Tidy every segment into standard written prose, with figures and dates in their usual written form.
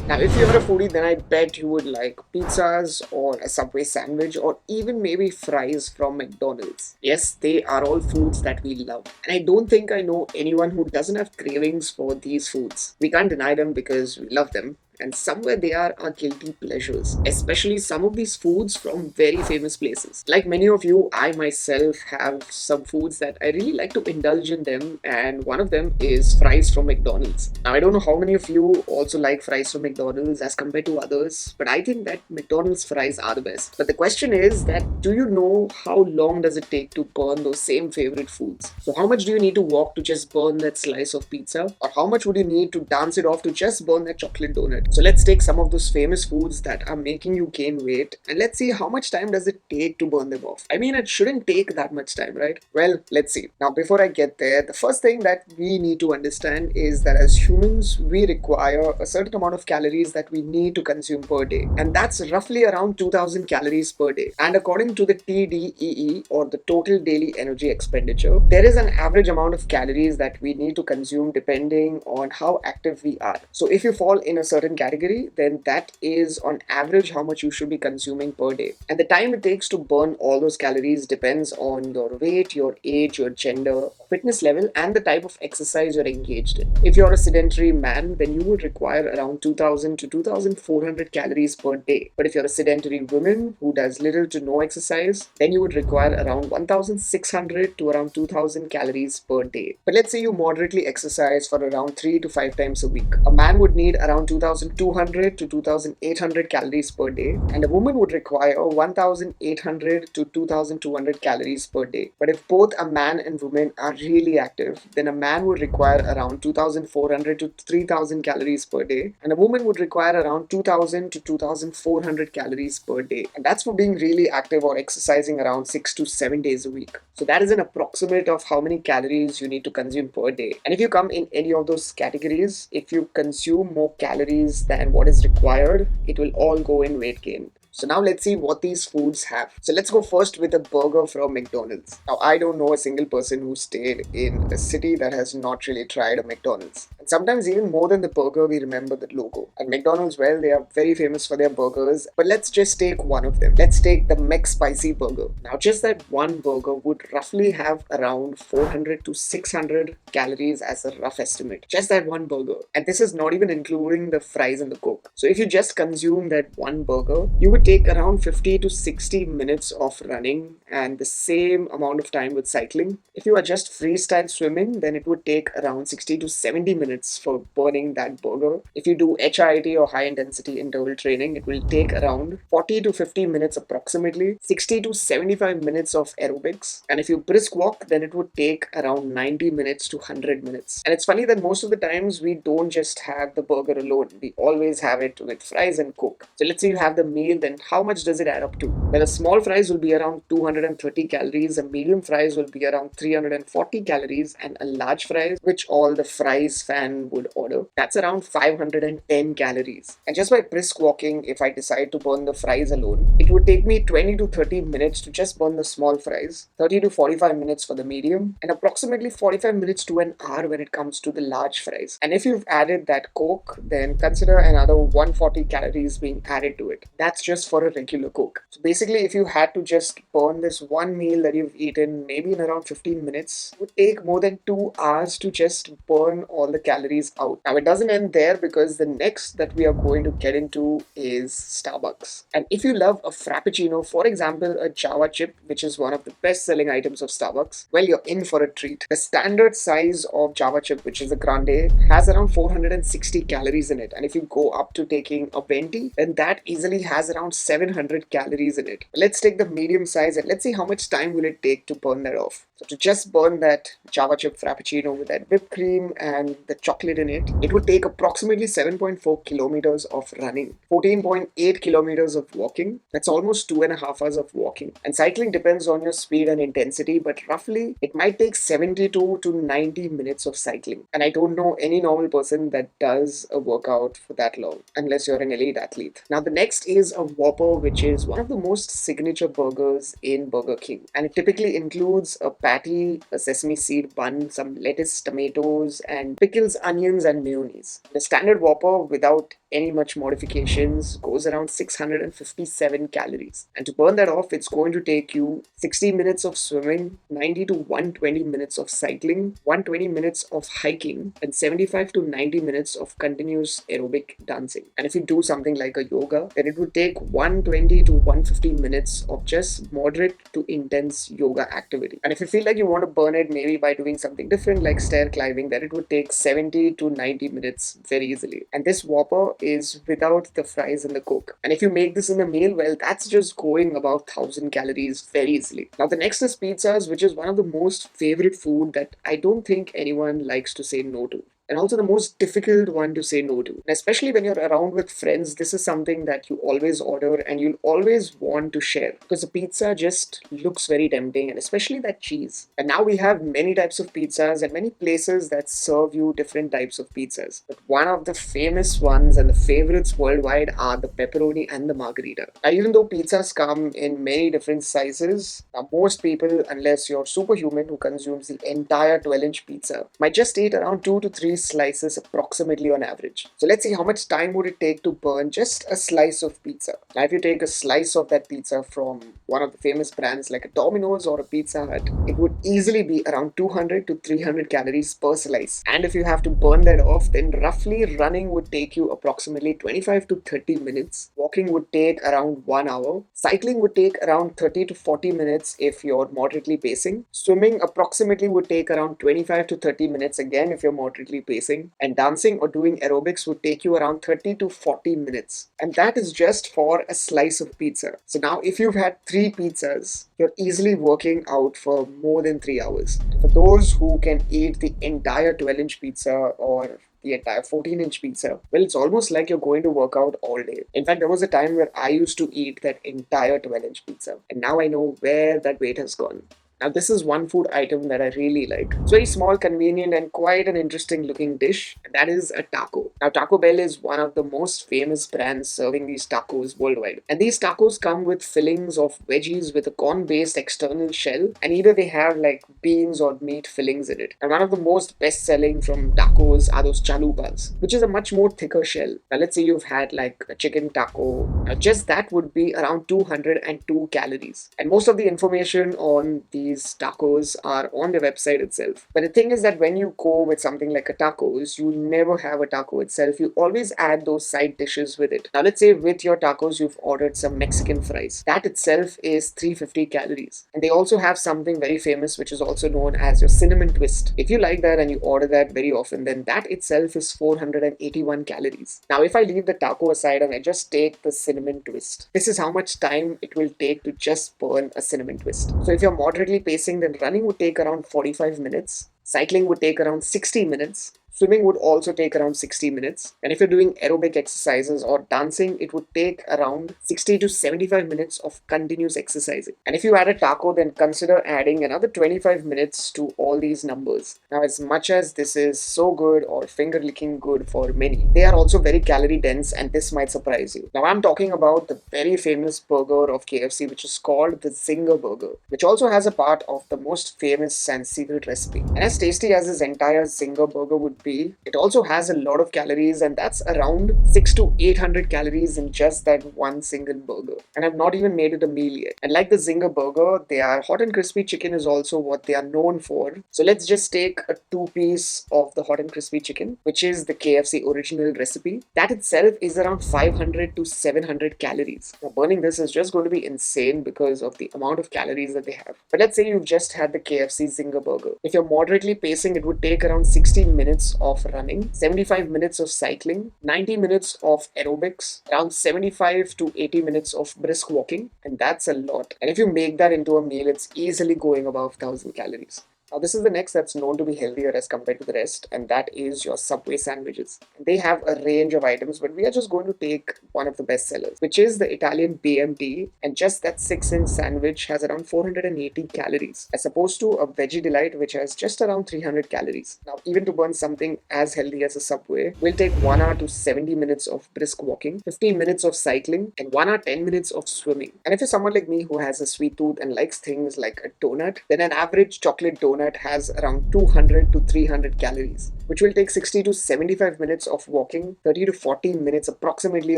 Now, if you're a foodie, then I bet you would like pizzas or a Subway sandwich or even maybe fries from McDonald's. Yes, they are all foods that we love. And I don't think I know anyone who doesn't have cravings for these foods. We can't deny them because we love them. And somewhere they are our guilty pleasures, especially some of these foods from very famous places. Like many of you, I myself have some foods that I really like to indulge in them, and one of them is fries from McDonald's. Now, I don't know how many of you also like fries from McDonald's as compared to others, but I think that McDonald's fries are the best. But the question is that do you know how long does it take to burn those same favorite foods? So how much do you need to walk to just burn that slice of pizza? Or how much would you need to dance it off to just burn that chocolate donut? So let's take some of those famous foods that are making you gain weight and let's see how much time does it take to burn them off. I mean, it shouldn't take that much time, right? Well, let's see. Now, before I get there, the first thing that we need to understand is that as humans, we require a certain amount of calories that we need to consume per day. And that's roughly around 2000 calories per day. And according to the TDEE, or the total daily energy expenditure, there is an average amount of calories that we need to consume depending on how active we are. So if you fall in a certain category, then that is on average how much you should be consuming per day. And the time it takes to burn all those calories depends on your weight, your age, your gender, fitness level, and the type of exercise you're engaged in. If you're a sedentary man, then you would require around 2000 to 2400 calories per day. But if you're a sedentary woman who does little to no exercise, then you would require around 1600 to around 2000 calories per day. But let's say you moderately exercise for around 3 to 5 times a week. A man would need around 2200 to 2800 calories per day, and a woman would require 1800 to 2200 calories per day. But if both a man and woman are really active, then a man would require around 2400 to 3000 calories per day, and a woman would require around 2000 to 2400 calories per day. And that's for being really active or exercising around 6 to 7 days a week. So that is an approximate of how many calories you need to consume per day. And if you come in any of those categories, if you consume more calories than what is required, it will all go in weight gain. So now let's see what these foods have. So let's go first with a burger from McDonald's. Now, I don't know a single person who stayed in a city that has not really tried a McDonald's. And sometimes even more than the burger, we remember the logo. And McDonald's, well, they are very famous for their burgers. But let's just take one of them. Let's take the McSpicy burger. Now, just that one burger would roughly have around 400 to 600 calories as a rough estimate. Just that one burger. And this is not even including the fries and the Coke. So if you just consume that one burger, you would take around 50 to 60 minutes of running and the same amount of time with cycling. If you are just freestyle swimming, then it would take around 60 to 70 minutes for burning that burger. If you do HIIT or high intensity interval training, it will take around 40 to 50 minutes approximately, 60 to 75 minutes of aerobics. And if you brisk walk, then it would take around 90 minutes to 100 minutes. And it's funny that most of the times we don't just have the burger alone. We always have it with fries and Coke. So let's say you have the meal, then how much does it add up to? Well, a small fries will be around 230 calories, a medium fries will be around 340 calories, and a large fries, which all the fries fan would order, that's around 510 calories. And just by brisk walking, if I decide to burn the fries alone, it would take me 20 to 30 minutes to just burn the small fries, 30 to 45 minutes for the medium, and approximately 45 minutes to an hour when it comes to the large fries. And if you've added that Coke, then consider another 140 calories being added to it. That's just for a regular Coke. So basically, if you had to just burn this one meal that you've eaten maybe in around 15 minutes, it would take more than 2 hours to just burn all the calories out. Now, it doesn't end there because the next that we are going to get into is Starbucks. And if you love a Frappuccino, for example, a Java chip, which is one of the best selling items of Starbucks, well, you're in for a treat. The standard size of Java chip, which is a grande, has around 460 calories in it. And if you go up to taking a venti, then that easily has around 700 calories in it. Let's take the medium size and let's see how much time will it take to burn that off. So to just burn that Java chip Frappuccino with that whipped cream and the chocolate in it, it would take approximately 7.4 kilometers of running, 14.8 kilometers of walking. That's almost 2.5 hours of walking. And cycling depends on your speed and intensity, but roughly it might take 72 to 90 minutes of cycling. And I don't know any normal person that does a workout for that long, unless you're an elite athlete. Now the next is a Whopper, which is one of the most signature burgers in Burger King. And it typically includes a patty, a sesame seed bun, some lettuce, tomatoes, and pickles, onions, and mayonnaise. The standard Whopper without any much modifications, goes around 657 calories. And to burn that off, it's going to take you 60 minutes of swimming, 90 to 120 minutes of cycling, 120 minutes of hiking, and 75 to 90 minutes of continuous aerobic dancing. And if you do something like a yoga, then it would take 120 to 150 minutes of just moderate to intense yoga activity. And if you feel like you want to burn it maybe by doing something different like stair climbing, then it would take 70 to 90 minutes very easily. And this Whopper is without the fries and the Coke. And if you make this in a meal, well, that's just going about 1000 calories very easily. Now, the next is pizzas, which is one of the most favorite food that I don't think anyone likes to say no to, and also the most difficult one to say no to. And especially when you're around with friends, this is something that you always order and you'll always want to share because the pizza just looks very tempting, and especially that cheese. And now we have many types of pizzas and many places that serve you different types of pizzas. But one of the famous ones and the favorites worldwide are the pepperoni and the margarita. Now, even though pizzas come in many different sizes, now most people, unless you're superhuman who consumes the entire 12-inch pizza, might just eat around 2 to 3 slices approximately on average. So let's see how much time would it take to burn just a slice of pizza. Now, if you take a slice of that pizza from one of the famous brands like a Domino's or a Pizza Hut, it would easily be around 200 to 300 calories per slice. And if you have to burn that off, then roughly running would take you approximately 25 to 30 minutes. Walking would take around 1 hour. Cycling would take around 30 to 40 minutes if you're moderately pacing. Swimming approximately would take around 25 to 30 minutes again if you're moderately pacing. And dancing or doing aerobics would take you around 30 to 40 minutes. And that is just for a slice of pizza. So now if you've had 3 pizzas, you're easily working out for more than 3 hours. For those who can eat the entire 12-inch pizza or the entire 14-inch pizza, well, it's almost like you're going to work out all day. In fact, there was a time where I used to eat that entire 12-inch pizza, and now I know where that weight has gone. Now, this is one food item that I really like. It's very small, convenient, and quite an interesting looking dish. And that is a taco. Now, Taco Bell is one of the most famous brands serving these tacos worldwide. And these tacos come with fillings of veggies with a corn-based external shell. And either they have like beans or meat fillings in it. And one of the most best-selling from tacos are those chalupas, which is a much more thicker shell. Now, let's say you've had like a chicken taco. Now, just that would be around 202 calories. And most of the information on these tacos are on the website itself. But the thing is that when you go with something like a tacos, you never have a taco itself. You always add those side dishes with it. Now, let's say with your tacos, you've ordered some Mexican fries. That itself is 350 calories. And they also have something very famous, which is also known as your cinnamon twist. If you like that and you order that very often, then that itself is 481 calories. Now, if I leave the taco aside and I just take the cinnamon twist, this is how much time it will take to just burn a cinnamon twist. So if you're moderately pacing, then running would take around 45 minutes. Cycling would take around 60 minutes. Swimming would also take around 60 minutes. And if you're doing aerobic exercises or dancing, it would take around 60 to 75 minutes of continuous exercising. And if you add a taco, then consider adding another 25 minutes to all these numbers. Now, as much as this is so good or finger licking good for many, they are also very calorie dense, and this might surprise you. Now, I'm talking about the very famous burger of KFC, which is called the Zinger Burger, which also has a part of the most famous and secret recipe. And as tasty as this entire Zinger Burger would be, it also has a lot of calories, and that's around 6 to 800 calories in just that one single burger. And I've not even made it a meal yet. And like the Zinger Burger, their hot and crispy chicken is also what they are known for. So let's just take a 2-piece of the hot and crispy chicken, which is the KFC original recipe. That itself is around 500 to 700 calories. Now, burning this is just going to be insane because of the amount of calories that they have. But let's say you've just had the KFC Zinger Burger. If you're moderately pacing, it would take around 60 minutes of running, 75 minutes of cycling, 90 minutes of aerobics, around 75 to 80 minutes of brisk walking, and that's a lot. And if you make that into a meal, it's easily going above 1000 calories. Now, this is the next that's known to be healthier as compared to the rest, and that is your Subway sandwiches. They have a range of items, but we are just going to take one of the best sellers, which is the Italian BMT, and just that 6-inch sandwich has around 480 calories, as opposed to a Veggie Delight, which has just around 300 calories. Now, even to burn something as healthy as a Subway, will take 1 hour to 70 minutes of brisk walking, 15 minutes of cycling, and 1 hour 10 minutes of swimming. And if you're someone like me who has a sweet tooth and likes things like a donut, then an average chocolate donut has around 200 to 300 calories. which will take 60 to 75 minutes of walking, 30 to 40 minutes approximately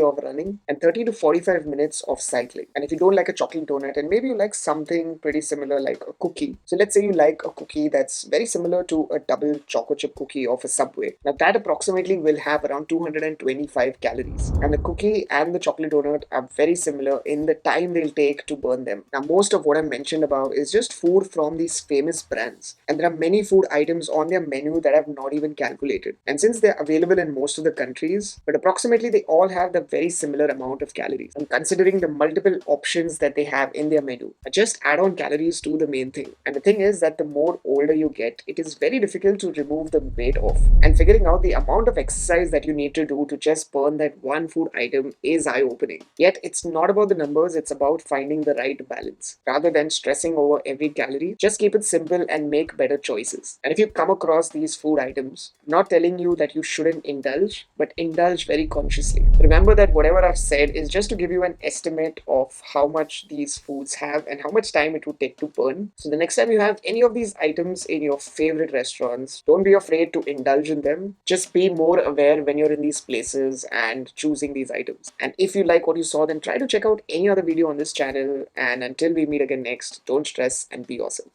of running, and 30 to 45 minutes of cycling. And if you don't like a chocolate donut and maybe you like something pretty similar like a cookie, so let's say you like a cookie that's very similar to a double choco chip cookie of a Subway. Now that approximately will have around 225 calories. And the cookie and the chocolate donut are very similar in the time they'll take to burn them. Now most of what I mentioned about is just food from these famous brands. And there are many food items on their menu that I've not even calculated. And since they're available in most of the countries, but approximately they all have the very similar amount of calories. And considering the multiple options that they have in their menu, just add on calories to the main thing. And the thing is that the more older you get, it is very difficult to remove the weight off. And figuring out the amount of exercise that you need to do to just burn that one food item is eye opening. Yet it's not about the numbers, it's about finding the right balance. Rather than stressing over every calorie, just keep it simple and make better choices. And if you come across these food items, I'm not telling you that you shouldn't indulge, but indulge very consciously. Remember that whatever I've said is just to give you an estimate of how much these foods have and how much time it would take to burn. So the next time you have any of these items in your favorite restaurants, don't be afraid to indulge in them. Just be more aware when you're in these places and choosing these items. And if you like what you saw, then try to check out any other video on this channel. And until we meet again next, don't stress and be awesome.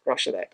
Rocher that.